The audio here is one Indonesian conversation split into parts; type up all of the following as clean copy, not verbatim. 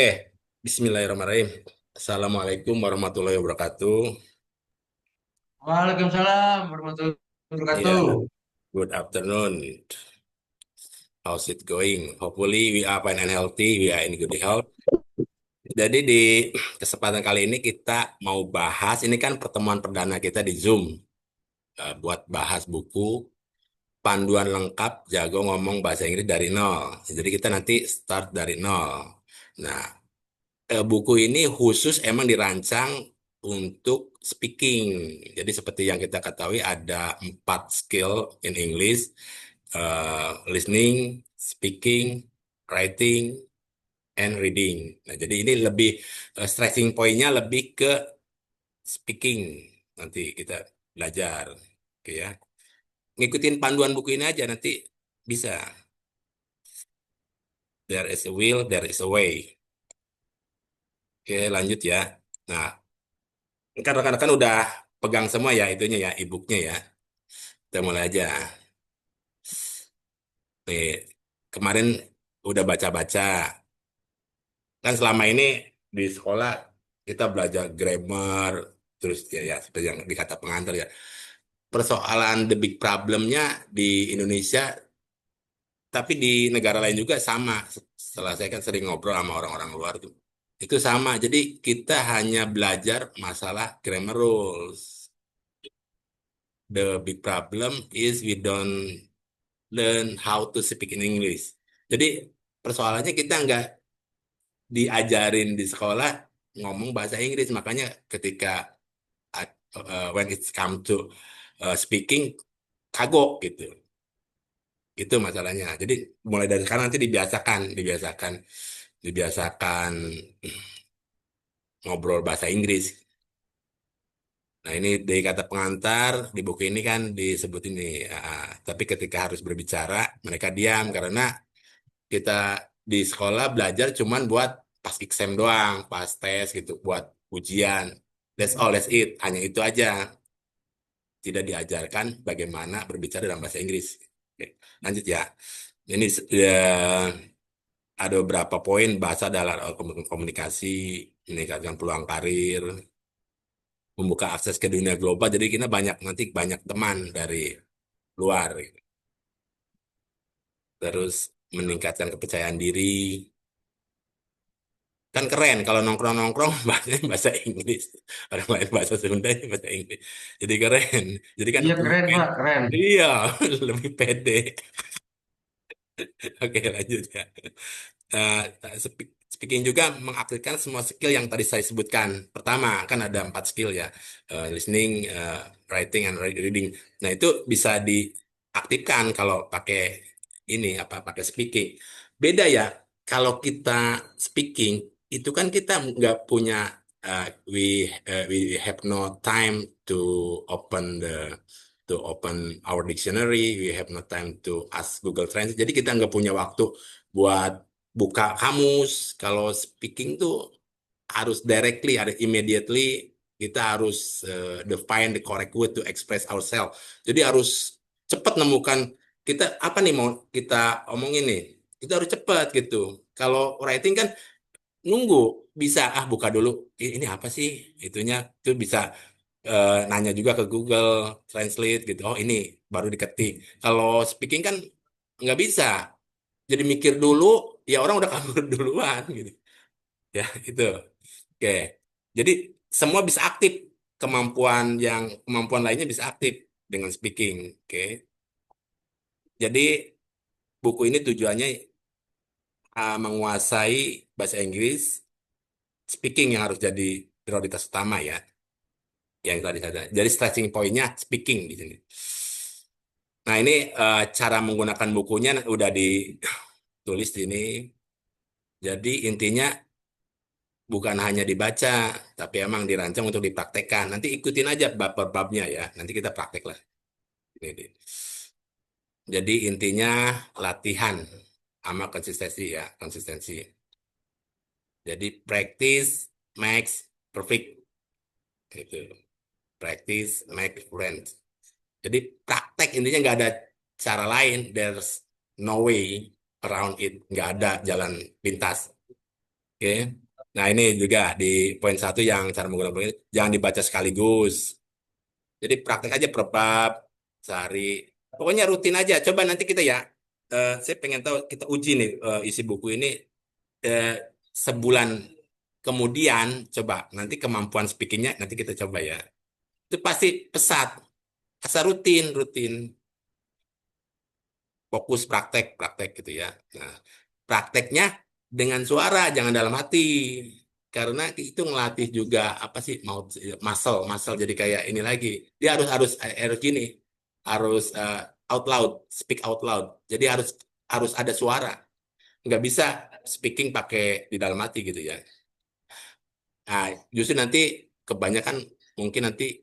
Oke, Bismillahirrahmanirrahim. Assalamualaikum warahmatullahi wabarakatuh. Waalaikumsalam warahmatullahi wabarakatuh. Ya, good afternoon. How's it going? Hopefully we are fine and healthy. We are in good health. Jadi di kesempatan kali ini kita mau bahas, ini kan pertemuan perdana kita di Zoom, buat bahas buku Panduan Lengkap Jago Ngomong Bahasa Inggris dari Nol. Jadi kita nanti start dari nol. Nah, buku ini khusus emang dirancang untuk speaking. Jadi seperti yang kita ketahui ada 4 skill in English, listening, speaking, writing, and reading. Nah, jadi ini lebih stressing point-nya lebih ke speaking. Nanti kita belajar, oke ya. Ngikutin panduan buku ini aja nanti bisa. There is a will, there is a way. Oke, lanjut ya. Nah, kan rekan-rekan udah pegang semua ya itunya ya, e-booknya ya. Kita mulai aja. Nih, kemarin udah baca-baca. Kan selama ini di sekolah kita belajar grammar, terus ya seperti yang dikata pengantar ya. Persoalan the big problemnya di Indonesia, tapi di negara lain juga sama. Setelah saya kan sering ngobrol sama orang-orang luar tuh. Itu sama. Jadi kita hanya belajar masalah grammar rules. The big problem is we don't learn how to speak in English. Jadi persoalannya kita nggak diajarin di sekolah ngomong bahasa Inggris. Makanya ketika when it's come to speaking kagok gitu. Itu masalahnya. Jadi mulai dari sekarang nanti dibiasakan ngobrol bahasa Inggris. Nah, ini dari kata pengantar di buku ini kan disebut ini. Tapi ketika harus berbicara, mereka diam karena kita di sekolah belajar cuman buat pas exam doang, pas tes gitu, buat ujian. That's all, that's it. Hanya itu aja. Tidak diajarkan bagaimana berbicara dalam bahasa Inggris. Oke, lanjut ya. Ini ada beberapa poin bahasa dalam komunikasi, meningkatkan peluang karir, membuka akses ke dunia global. Jadi kita nanti banyak teman dari luar. Terus meningkatkan kepercayaan diri. Kan keren kalau nongkrong-nongkrong bahasanya bahasa Inggris. Orang lain bahasa Sunda bahasa Inggris. Jadi keren. Jadi kan Iya lebih keren pede. Pak, keren. Iya, lebih pede. Oke, lanjut ya. Eh, Speaking juga mengaktifkan semua skill yang tadi saya sebutkan. Pertama, kan ada 4 skill ya. Listening, writing, and reading. Nah, itu bisa diaktifkan kalau pakai ini, apa, pakai speaking. Beda ya, kalau kita speaking, itu kan kita nggak punya, uh, we, we have no time to open our dictionary, we have no time to ask Google Translate. Jadi kita nggak punya waktu buat buka kamus. Kalau speaking tuh harus directly, ada immediately, kita harus define the correct way to express ourselves. Jadi harus cepat nemukan kita apa nih mau kita omongin nih. Kita harus cepat gitu. Kalau writing kan nunggu, bisa buka dulu. Ini apa sih itunya, itu bisa nanya juga ke Google Translate gitu. Oh, ini baru diketik. Kalau speaking kan nggak bisa. Jadi mikir dulu, ya orang udah kabur duluan gitu. Ya, itu. Oke. Jadi semua bisa aktif. Kemampuan lainnya bisa aktif dengan speaking. Oke. Jadi buku ini tujuannya menguasai bahasa Inggris, speaking yang harus jadi prioritas utama ya. Yang tadi ada. Jadi starting point-nya speaking di sini. Nah, ini cara menggunakan bukunya udah ditulis di sini. Jadi intinya bukan hanya dibaca, tapi emang dirancang untuk dipraktekkan. Nanti ikutin aja bab per babnya ya. Nanti kita praktek lah. Ini. Jadi intinya latihan sama konsistensi ya, konsistensi. Jadi practice makes perfect. Gitu. Practice make friends. Jadi praktek intinya nggak ada cara lain. There's no way around it. Nggak ada jalan pintas. Oke. Nah, ini juga di poin satu yang cara menggunakan ini, jangan dibaca sekaligus. Jadi praktek aja per bab sehari. Pokoknya rutin aja. Coba nanti kita ya. Saya pengen tahu kita uji nih isi buku ini eh, sebulan kemudian coba nanti kemampuan speakingnya nanti kita coba ya. Itu pasti pesat. Asal rutin, rutin. Fokus praktek, praktek gitu ya. Nah, prakteknya dengan suara, jangan dalam hati. Karena itu ngelatih juga apa sih mau muscle, muscle jadi kayak ini lagi. Dia harus harus harus gini, harus out loud, speak out loud. Jadi harus harus ada suara. Nggak bisa speaking pakai di dalam hati gitu ya. Nah, justru nanti kebanyakan mungkin nanti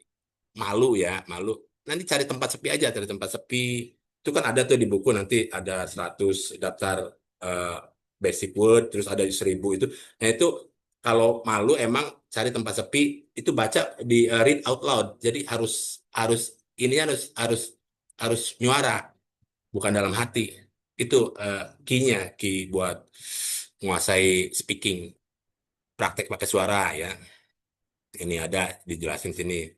malu ya, malu. Nanti cari tempat sepi aja, cari tempat sepi. Itu kan ada tuh di buku nanti ada 100 daftar eh, basic word, terus ada 1.000 itu. Nah itu kalau malu emang cari tempat sepi, itu baca di read out loud. Jadi harus harus ini harus nyuara, bukan dalam hati. Itu key-nya, key buat menguasai speaking. Praktek pakai suara ya. Ini ada dijelasin sini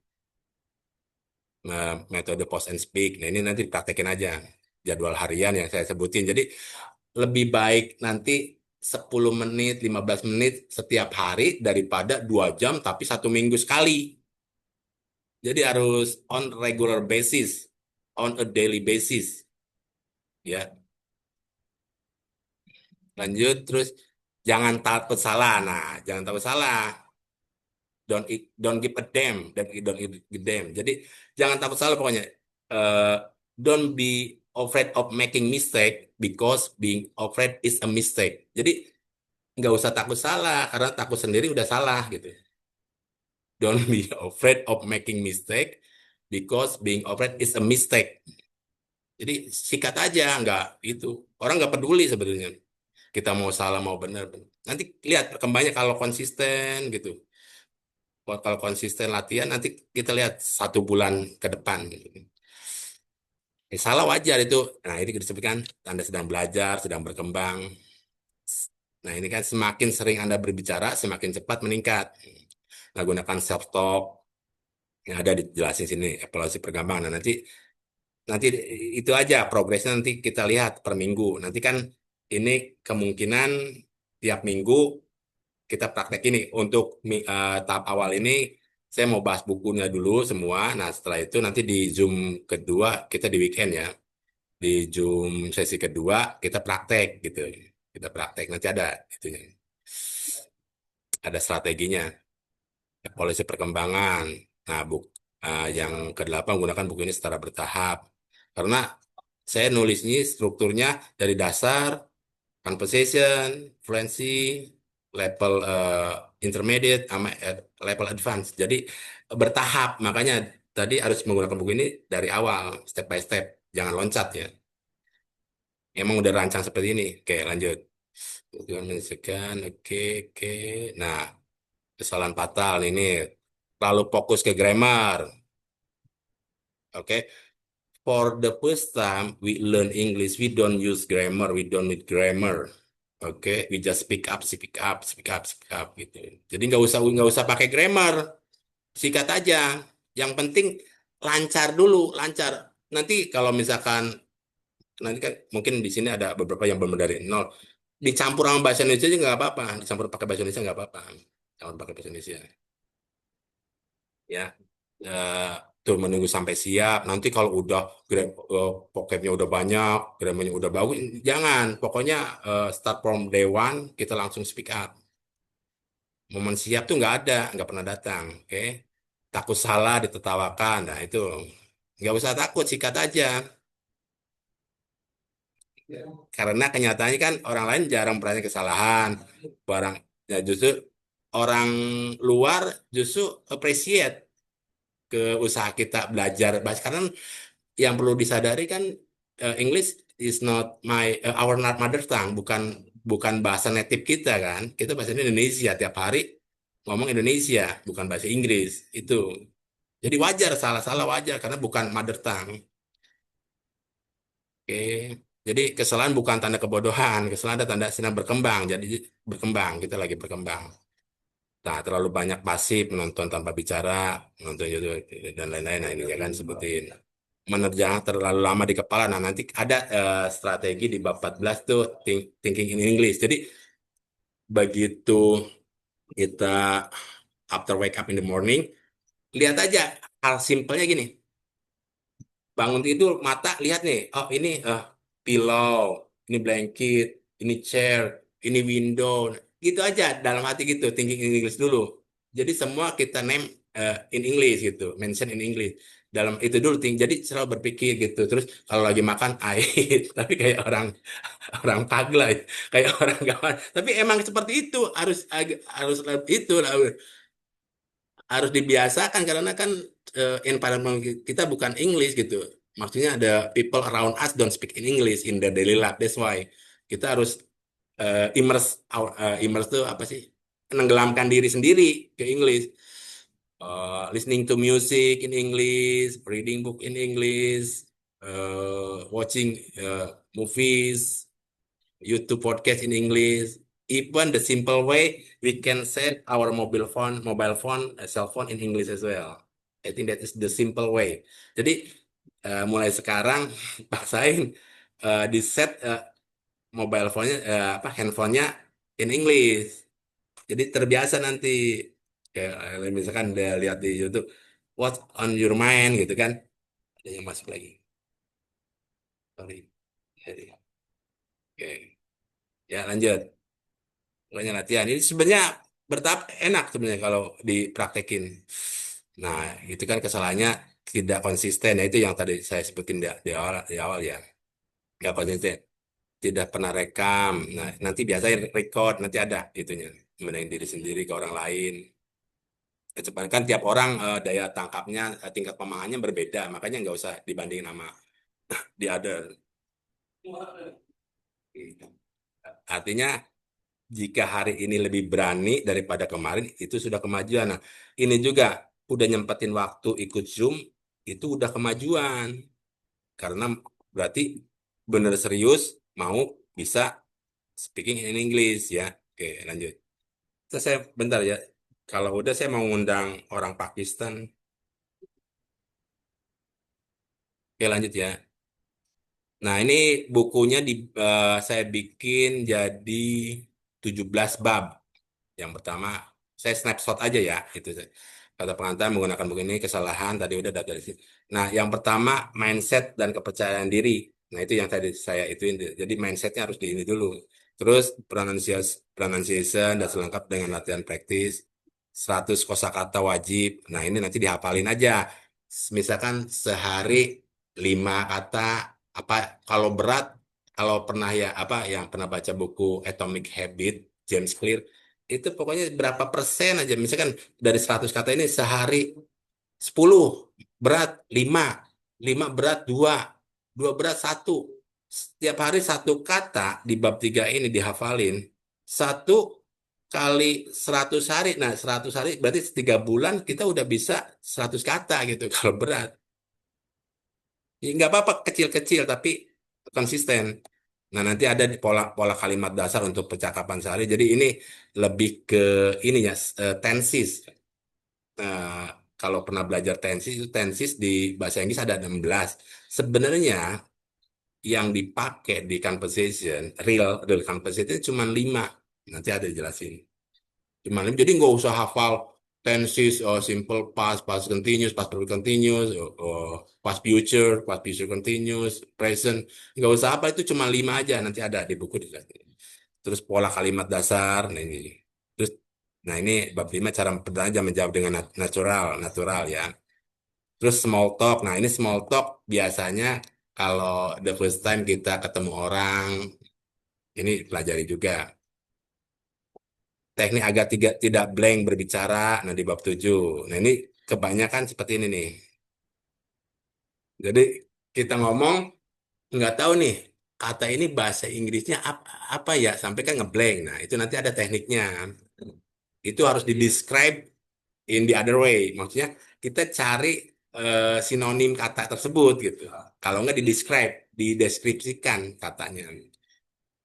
metode post and speak. Nah, ini nanti praktekin aja jadwal harian yang saya sebutin. Jadi lebih baik nanti 10 menit, 15 menit setiap hari daripada 2 jam tapi 1 minggu sekali. Jadi harus on regular basis, on a daily basis. Ya, lanjut terus jangan takut salah. Nah, jangan takut salah. Don't give a damn, don't give a damn. Jadi jangan takut salah pokoknya. Eh, don't be afraid of making mistake because being afraid is a mistake. Jadi nggak usah takut salah karena takut sendiri udah salah gitu. Don't be afraid of making mistake because being afraid is a mistake. Jadi sikat aja nggak itu. Orang nggak peduli sebenarnya. Kita mau salah mau benar. Nanti lihat perkembangannya kalau konsisten gitu. Kalau konsisten latihan nanti kita lihat 1 bulan ke depan. Salah wajar itu. Nah ini disebutkan Anda sedang belajar, sedang berkembang. Nah ini kan semakin sering Anda berbicara, semakin cepat meningkat. Nah gunakan self-talk yang ada dijelasin sini, evaluasi perkembangan. Nah nanti nanti itu aja progresnya nanti kita lihat per minggu. Nanti kan ini kemungkinan tiap minggu kita praktek ini untuk tahap awal ini saya mau bahas bukunya dulu semua. Nah, setelah itu nanti di Zoom kedua kita di weekend ya. Di Zoom sesi kedua kita praktek gitu. Kita praktek nanti ada itunya. Ada strateginya, polisi perkembangan. Nah, yang kedelapan gunakan buku ini secara bertahap. Karena saya nulis ini strukturnya dari dasar conversation, fluency, level intermediate, sama level advance. Jadi bertahap, makanya tadi harus menggunakan buku ini dari awal, step by step, jangan loncat ya. Emang udah rancang seperti ini. Oke, lanjut. Tujuan menyesuaikan, oke, oke. Nah, kesalahan fatal ini terlalu fokus ke grammar. Oke, for the first time we learn English, we don't use grammar, we don't need grammar. Oke, we just speak up, speak up, speak up, speak up gitu. Jadi nggak usah pakai grammar, sikat aja. Yang penting lancar dulu, lancar. Nanti kalau misalkan nanti kan mungkin di sini ada beberapa yang benar dari nol, dicampur sama bahasa Indonesia juga nggak apa-apa, dicampur pakai bahasa Indonesia nggak apa-apa, campur pakai bahasa Indonesia. Ya. Eh, tuh menunggu sampai siap. Nanti kalau udah vocabnya udah banyak, grammarnya udah bagus, jangan. Pokoknya start from day one kita langsung speak up. Momen siap tuh nggak pernah datang. Oke, takut salah ditertawakan. Nah itu nggak usah takut, sikat aja. Karena kenyataannya kan orang lain jarang berani kesalahan. Barang ya justru orang luar justru appreciate ke usaha kita belajar bahasa karena yang perlu disadari kan English is not our mother tongue, bukan bukan bahasa native kita kan. Kita bahasa Indonesia tiap hari ngomong Indonesia, bukan bahasa Inggris. Itu. Jadi wajar salah-salah wajar karena bukan mother tongue. Oke. Jadi kesalahan bukan tanda kebodohan, kesalahan ada tanda sedang berkembang. Jadi berkembang, kita lagi berkembang. Nah, terlalu banyak pasif, menonton tanpa bicara, menonton YouTube dan lain-lain. Nah, ini ya kan sebutin. Menerjang terlalu lama di kepala. Nah, nanti ada strategi di bab 14 tuh, thinking in English. Jadi begitu kita after wake up in the morning, lihat aja hal simpelnya gini. Bangun tidur, mata lihat nih, oh ini pillow, ini blanket, ini chair, ini window, gitu aja dalam hati gitu, thinking in English dulu. Jadi semua kita name in English gitu, mention in English. Dalam itu dulu, jadi selalu berpikir gitu. Terus kalau lagi makan, I eat, tapi kayak orang orang pagla, ya. Kayak orang gawan. Tapi emang seperti itu, harus itu harus dibiasakan karena kan environment kita bukan English gitu. Maksudnya ada people around us don't speak in English in their daily life. That's why kita harus immerse tuh apa sih? Menenggelamkan diri sendiri ke English. Listening to music in English, reading book in English, watching movies, YouTube podcast in English. Even the simple way we can set our cell phone in English as well. I think that is the simple way. Jadi mulai sekarang paksain di set mobile phone-nya handphonenya in English. Jadi terbiasa nanti kayak misalkan dia lihat di YouTube, what's on your mind gitu kan? Ada yang masuk lagi. Sorry. Jadi, oke. Ya lanjut. Pokoknya latihan. Ini sebenarnya bertahap enak sebenarnya kalau dipraktekin. Nah, itu kan kesalahannya tidak konsisten. Ya itu yang tadi saya sebutin di awal ya. Nggak konsisten. Tidak pernah rekam. Nah, nanti biasanya record. Nanti ada itunya. Membandingin diri sendiri ke orang lain. Kecepatan kan tiap orang daya tangkapnya, tingkat pemahamannya berbeda. Makanya nggak usah dibandingin sama di other. Gitu. Artinya jika hari ini lebih berani daripada kemarin, itu sudah kemajuan. Nah, ini juga udah nyempetin waktu ikut Zoom, itu udah kemajuan. Karena berarti bener serius mau bisa speaking in English ya. Oke, lanjut. Terus saya bentar ya. Kalau udah saya mau ngundang orang Pakistan. Oke, lanjut ya. Nah, ini bukunya saya bikin jadi 17 bab. Yang pertama, saya snapshot aja ya, itu. Kata pengantar menggunakan buku ini kesalahan tadi udah dari situ. Nah, yang pertama mindset dan kepercayaan diri. Nah, itu yang tadi saya ituin. Jadi mindsetnya harus di ini dulu. Terus pronunciation dan selengkap dengan latihan praktis. 100 kosakata wajib. Nah, ini nanti dihafalin aja. Misalkan sehari 5 kata apa kalau berat kalau pernah ya apa yang pernah baca buku Atomic Habit James Clear itu pokoknya berapa persen aja. Misalkan dari 100 kata ini sehari 10 berat 5 5 berat 2 2 berat 1. Setiap hari satu kata di bab 3 ini dihafalin. Satu kali 100 hari. Nah, 100 hari berarti 3 bulan kita udah bisa 100 kata gitu kalau berat. Ya, nggak apa-apa kecil-kecil tapi konsisten. Nah, nanti ada di pola-pola kalimat dasar untuk percakapan sehari. Jadi ini lebih ke ini ya, tenses. Nah, kalau pernah belajar tenses, itu tenses di bahasa Inggris ada 16. Sebenarnya yang dipakai di conversation, real conversation cuma 5. Nanti ada dijelasin. Cuma 5. Jadi nggak usah hafal tenses, simple past, past continuous, past perfect continuous, past future continuous, present. Nggak usah apa, itu cuma 5 aja. Nanti ada di buku dijelasin. Terus pola kalimat dasar, nah ini. Terus, nah ini bab 5 cara bertanya menjawab dengan natural, natural ya. Terus small talk, nah ini small talk biasanya kalau the first time kita ketemu orang, ini pelajari juga. Teknik agar tidak blank berbicara, nah di bab 7. Nah ini kebanyakan seperti ini nih. Jadi kita ngomong, nggak tahu nih, kata ini bahasa Inggrisnya apa ya, sampai kan ngeblank. Nah itu nanti ada tekniknya. Itu harus di-describe in the other way. Maksudnya kita cari sinonim kata tersebut gitu. Kalau nggak di-describe. dideskripsikan katanya.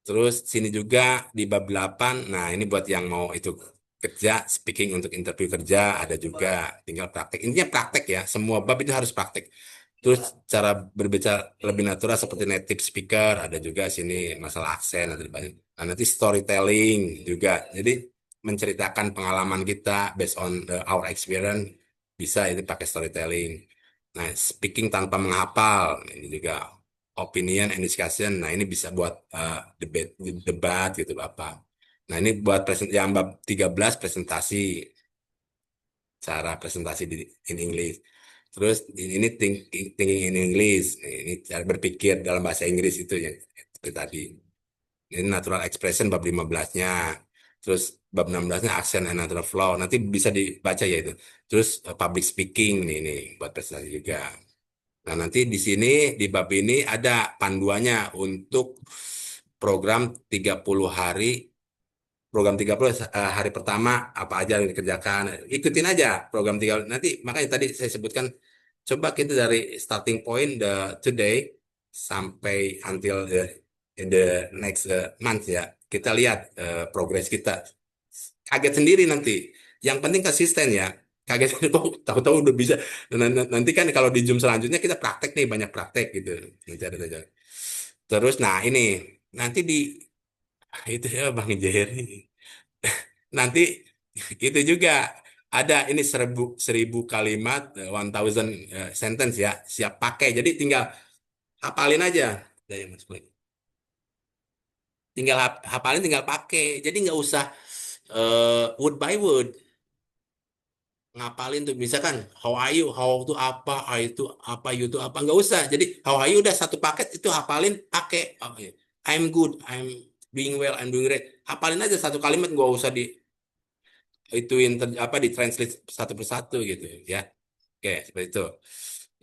Terus sini juga di bab 8, nah ini buat yang mau itu kerja, speaking untuk interview kerja ada juga, tinggal praktek. Intinya praktek ya, semua bab itu harus praktek. Terus cara berbicara lebih natural seperti native speaker, ada juga sini masalah aksen, ada banyak. Nah, nanti storytelling juga. Jadi menceritakan pengalaman kita based on our experience, bisa ini pakai storytelling. Nah, speaking tanpa menghafal, ini juga opinion and discussion. Nah, ini bisa buat debat gitu Bapak. Nah, ini buat yang bab 13 presentasi, cara presentasi in English. Terus ini thinking in English. Ini cara berpikir dalam bahasa Inggris itu ya, itu tadi. Ini natural expression bab 15-nya. Terus bab 16-nya accent and natural flow. Nanti bisa dibaca ya itu. Terus public speaking nih buat presentasi juga. Nah, nanti di sini di bab ini ada panduannya untuk program 30 hari, program 30 hari pertama apa aja yang dikerjakan. Ikutin aja program 30. Nanti makanya tadi saya sebutkan coba kita dari starting point the today sampai until the next month ya. Kita lihat progres kita. Kaget sendiri nanti. Yang penting konsisten ya. Kaget kok tahu-tahu udah bisa. Nanti kan kalau di Zoom selanjutnya kita praktek nih, banyak praktek gitu. Nanti ada. Terus nah ini nanti di itu ya Bang Jerry. Nanti itu juga ada ini 1000 kalimat, 1000 sentence ya, siap pakai. Jadi tinggal hafalin aja. Ya, ya, Mas Boy. Tinggal hafalin, tinggal pakai. Jadi nggak usah word by word ngapalin tuh. Misalkan how are you, how itu apa, I itu apa, you itu apa, nggak usah. Jadi how are you udah satu paket itu hafalin, pakai. Oke. I'm good, I'm doing well, I'm doing great. Hafalin aja satu kalimat, nggak usah ituin apa di translate satu persatu gitu ya. Oke, seperti itu.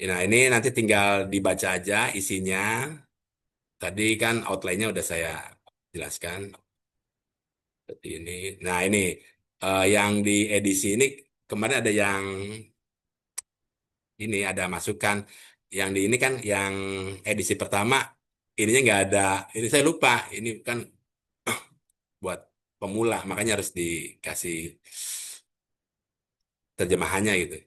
Nah, ini nanti tinggal dibaca aja isinya. Tadi kan outline-nya udah saya jelaskan seperti ini. Nah, ini yang di edisi ini kemarin ada yang ini ada masukan. Yang di ini kan yang edisi pertama ininya nggak ada. Ini saya lupa. Ini kan buat pemula, makanya harus dikasih terjemahannya gitu.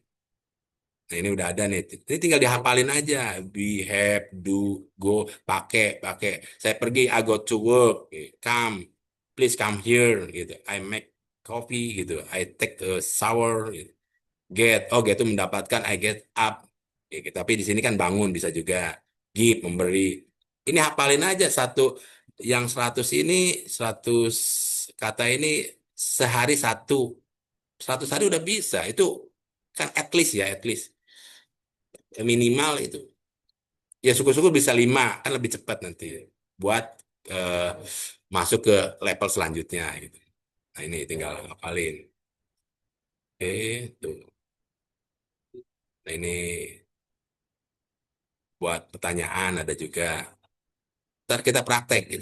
Nah, ini udah ada nih. Ini tinggal dihafalin aja. Be, have, do, go, pakai, pakai. Saya pergi, I go to work. Come, please come here. Gitu. I make coffee. Gitu. I take a shower. Gitu. Get, oh get itu mendapatkan. I get up. Gitu. Tapi di sini kan bangun bisa juga. Give, memberi. Ini hafalin aja satu. Yang 100 ini, 100 kata ini sehari satu. 100 hari udah bisa. Itu kan at least ya, at least minimal itu ya syukur-syukur bisa 5 kan lebih cepat nanti buat eh, masuk ke level selanjutnya gitu. Nah ini tinggal hafalin. Tuh. Nah ini buat pertanyaan ada juga. Ntar kita praktek.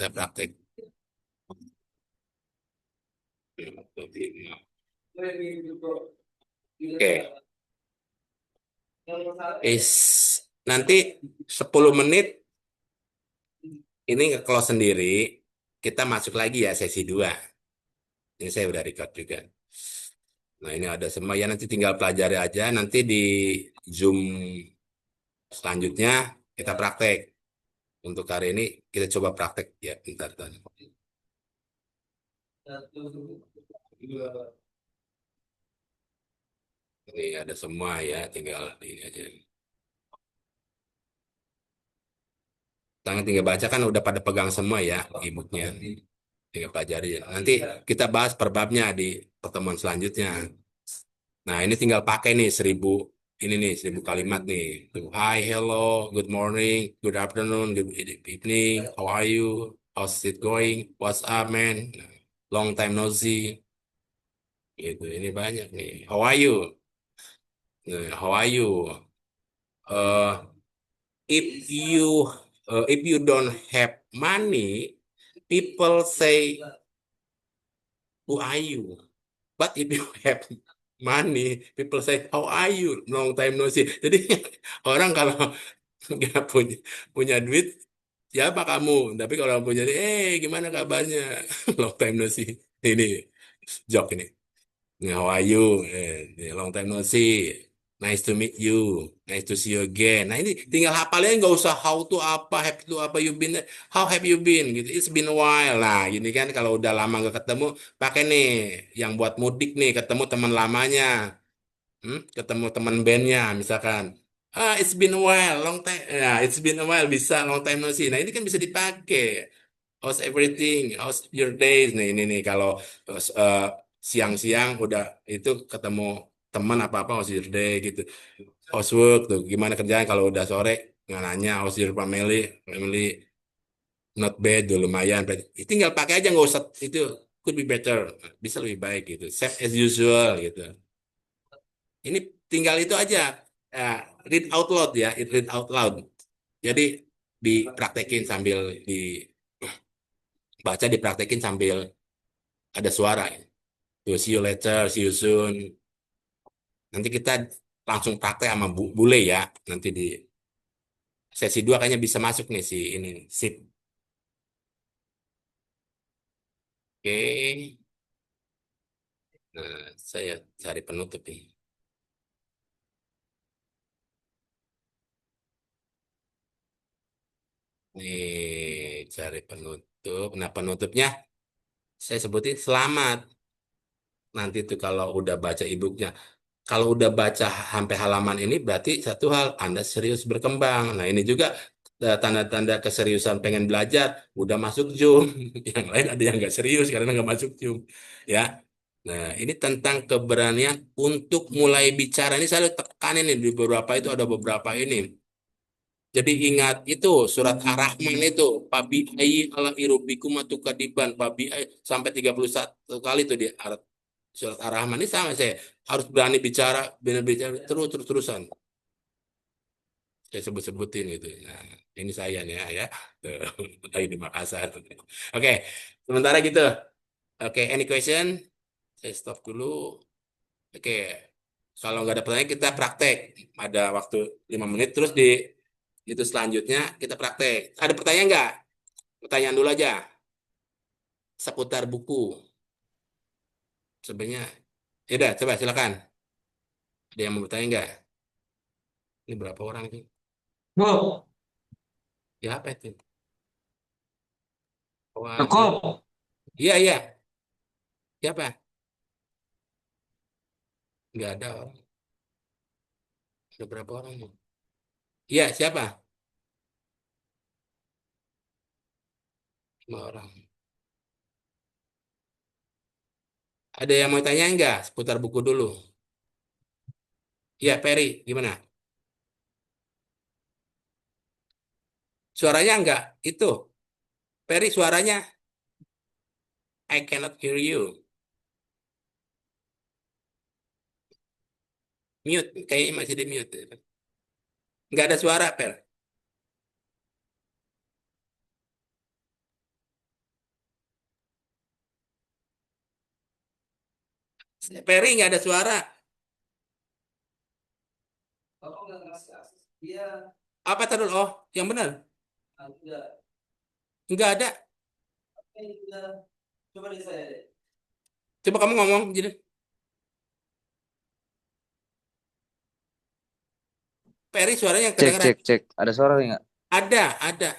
Oke, is nanti 10 menit ini nge-close sendiri. Kita masuk lagi ya sesi 2. Ini saya udah record juga. Nah, ini ada semua ya nanti tinggal pelajari aja. Nanti di Zoom selanjutnya kita praktek. Untuk hari ini kita coba praktek ya, bentar, bentar. Ini ada semua ya, tinggal ini aja. Tangan tinggal baca kan udah pada pegang semua ya e-booknya. Tinggal pelajari ya. Nanti kita bahas per babnya di pertemuan selanjutnya. Nah, ini tinggal pakai nih 1000 ini nih 1000 kalimat nih. Tuh, hi, hello, good morning, good afternoon, good evening, how are you, how's it going, what's up, man, long time no see. Gitu, ini banyak nih. How are you? How are you? Uh, if you don't have money, people say, who are you? But if you have money, people say, how are you? Long time no see. Jadi orang kalau nggak punya duit Siapa kamu? Tapi kalau kamu jadi, gimana kabarnya? Long time no see. Ini joke ini. How are you? Long time no see. Nice to meet you. Nice to see you again. Nah ini tinggal hafalnya nggak usah how to apa, have to apa, you been, how have you been gitu. It's been a while. Nah gini kan kalau udah lama nggak ketemu, pakai nih yang buat mudik nih, ketemu teman lamanya. Ketemu teman bandnya misalkan, it's been a while long time, ya it's been a while, bisa long time no see. Nah ini kan bisa dipakai, how's everything, how's your days. Nih ini nih kalau eh, siang-siang udah itu ketemu teman apa apa, how's your day gitu, how's work tuh gimana kerjaan. Kalau udah sore nggak nanya how's your family, family not bad tuh, lumayan. Tinggal pakai aja, nggak usah itu, could be better, bisa lebih baik gitu, same as usual gitu. Ini tinggal itu aja, eh, read out loud ya, read out loud. Jadi dipraktekin sambil dibaca, dipraktekin sambil ada suara. Tuh, see you later, see you soon. Nanti kita langsung praktek sama bule ya. Nanti di sesi 2 kayaknya bisa masuk nih si ini. Sip. Oke. Nah, saya cari penutup nih. Nih, cari penutup. Nah, penutupnya saya sebutin selamat. Nanti tuh kalau udah baca e-booknya. Kalau udah baca sampai halaman ini berarti satu hal, Anda serius berkembang. Nah, ini juga tanda-tanda keseriusan pengen belajar, udah masuk Zoom. Yang lain ada yang nggak serius karena nggak masuk Zoom. Ya. Nah, ini tentang keberanian untuk mulai bicara. Ini saya tekanin nih di beberapa itu, ada beberapa ini. Jadi ingat itu surat Ar-Rahman itu, Pabi ayyi ala irubikum kadiban, Pabi ayyi, sampai 31 kali itu di surat Ar-Rahman. Ini sama, saya harus berani bicara, benar bicara terus terus terusan. Saya sebut-sebutin gitu. Nah, ini saya nih ya. Tuh, lagi di Makassar. Oke, sementara gitu. Oke, any question? Saya stop dulu. Oke, kalau nggak ada pertanyaan kita praktek. Ada waktu 5 menit, terus di itu selanjutnya kita praktek. Ada pertanyaan nggak? Pertanyaan dulu aja. Seputar buku. Sebenarnya, ya udah, coba silakan. Ada yang mau bertanya nggak? Ini berapa orang sih? Cukup, Ya apa itu? Wajib. cukup. Iya, iya. Siapa? Nggak ada orang. Ada berapa orang? Iya, siapa? 5 orang. Ada yang mau tanya nggak? Seputar buku dulu. Iya, Perry, gimana? Suaranya nggak? Itu. Perry, suaranya. I cannot hear you. Mute. Kayaknya masih di mute. Nggak ada suara, Per. Perry, nggak ada suara. Apa tadi? Oh, yang benar. Nggak ada. Coba kamu ngomong. Jadi. Perry, suaranya yang Cek, kedengeran. cek, cek. Ada suara nggak? Ada, ada.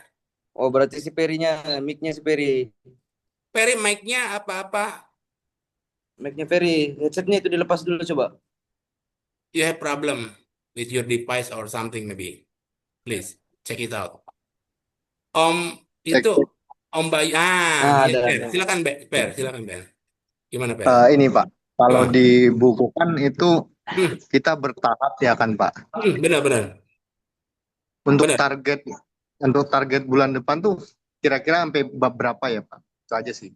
Oh, berarti si Perinya, mic-nya si Peri. Perry, mic-nya apa-apa. Mic-nya Peri. Headsetnya itu dilepas dulu coba. You have problem with your device or something maybe. Please, check it out. Om Cek, itu cek. Om Bayu. Ah, Iya, Per. ada. Silakan, Per. Silakan, Per. Gimana, Per? Ini Pak, kalau Ah, di buku kan itu hmm, kita bertahap ya kan Pak. benar, Untuk benar. target untuk target bulan depan tuh kira-kira sampai bab berapa ya Pak? Itu aja sih.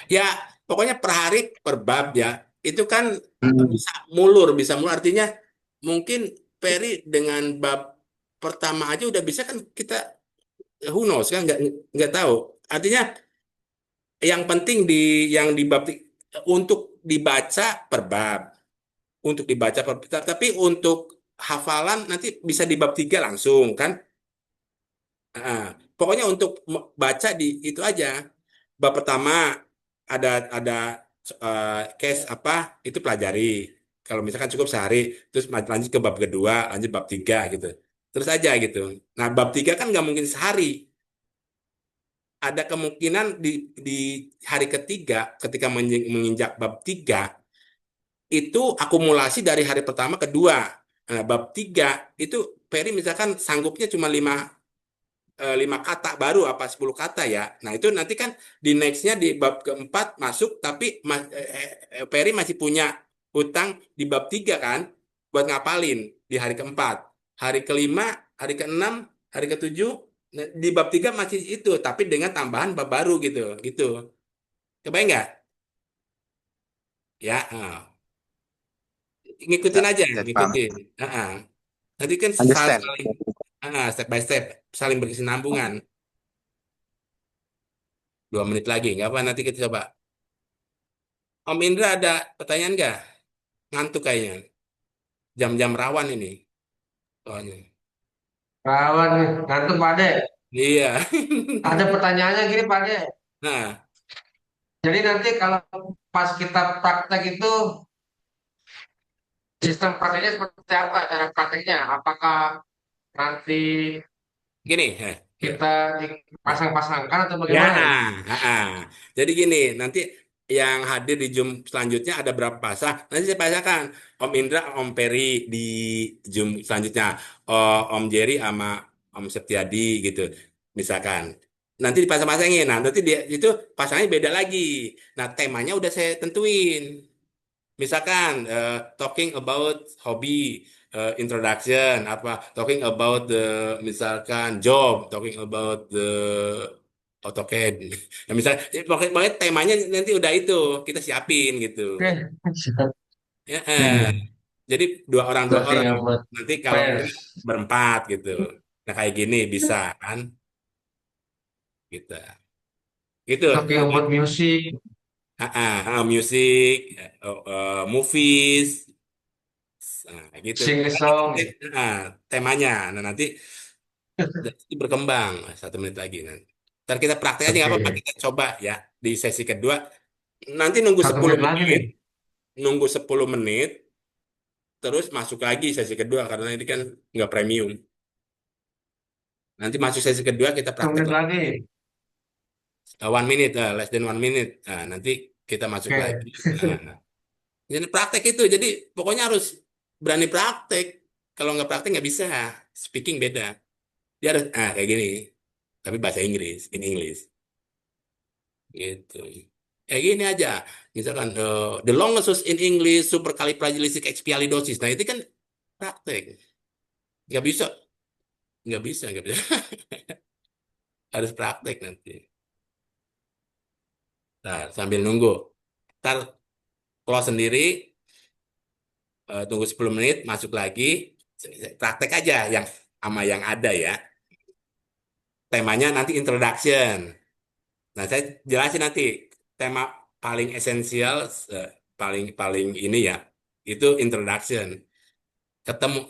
Ya, pokoknya per hari per bab ya. Itu kan Hmm. bisa mulur. Artinya mungkin Peri dengan bab pertama aja udah bisa kan, kita who knows kan, nggak tahu. Artinya yang penting yang di bab untuk dibaca per bab, untuk dibaca per tapi untuk hafalan nanti bisa di bab 3 langsung kan. Ah, pokoknya untuk baca di itu aja. Bab pertama ada case apa itu pelajari. Kalau misalkan cukup sehari, terus lanjut ke bab kedua, lanjut bab tiga gitu. Terus aja gitu. Nah, bab tiga kan nggak mungkin sehari. Ada kemungkinan di hari ketiga, ketika menginjak bab tiga, itu akumulasi dari hari pertama kedua. Nah, bab tiga itu Ferry misalkan sanggupnya cuma 5 kata baru apa 10 kata ya. Nah itu nanti kan di nextnya di bab keempat masuk tapi Ferry masih punya hutang di bab tiga kan buat ngapalin di hari keempat, hari kelima, hari keenam, hari ketujuh. Nah, di bab tiga masih itu tapi dengan tambahan bab baru gitu gitu. Kebayang nggak? Ya, Ya, ngikutin aja, ya, paham. ngikutin. Nanti kan Understand. saling step by step saling berkesinambungan. 2 menit lagi, nggak apa nanti kita coba. Om Indra ada pertanyaan nggak? Ngantuk kayaknya. Jam-jam rawan ini. Soalnya. Kawan nih, ngantuk Pak Ade. Iya. Ada pertanyaannya gini Pak Ade. Nah, Jadi nanti kalau pas kita praktek itu sistem prakteknya seperti apa cara prakteknya? Apakah nanti gini. kita dipasang-pasangkan atau Ya, bagaimana ini? jadi gini, nanti yang hadir di Zoom selanjutnya ada berapa pasang? Nanti saya pasakan Om Indra, Om Peri di Zoom selanjutnya, Om Jerry sama Om Septiadi gitu, misalkan. Nanti dipasang-pasangin. Nah, nanti dia itu pasangnya beda lagi. Nah, temanya udah saya tentuin. Misalkan talking about hobby, introduction, apa talking about the misalkan job, talking about the AutoCAD. Nah, misalnya pokoknya temanya nanti udah itu kita siapin gitu. Oke, Ya, hmm. jadi dua Talking orang. about Nanti kalau enggak pairs, berempat gitu. Nah kayak gini bisa kan? Gitu. Gitu. talking about music, Music, movies. Nah, gitu. sing a Nanti, song. temanya. Nah, nanti berkembang 1 menit lagi. Ntar kita praktek aja nggak apa-apa. Oke, Kita coba ya di sesi kedua. Nanti nunggu satu 10 menit lagi nih. menit. Nunggu 10 menit. Terus masuk lagi sesi kedua. Karena ini kan nggak premium. Nanti masuk sesi kedua kita Satu praktek menit lagi. lagi. 1 minute, less than 1 minute. Nah, nanti kita masuk lagi. Oke, Nah, jadi praktek itu. Jadi pokoknya harus berani praktek. Kalau nggak praktek nggak bisa. Speaking beda. Dia harus kayak gini. Tapi bahasa Inggris, in English. Gitu. Kayak gini aja. Misalkan the longest word in English supercalifragilisticexpialidosis. Nah, itu kan praktek. Nggak bisa. Nggak bisa. Nggak bisa. Harus praktek nanti. Nah, sambil nunggu. Ntar close sendiri, tunggu 10 menit, masuk lagi. Praktek aja yang sama yang ada ya. Temanya nanti introduction. Nah, saya jelasin nanti tema paling esensial, paling paling ini ya, itu introduction. Ketemu.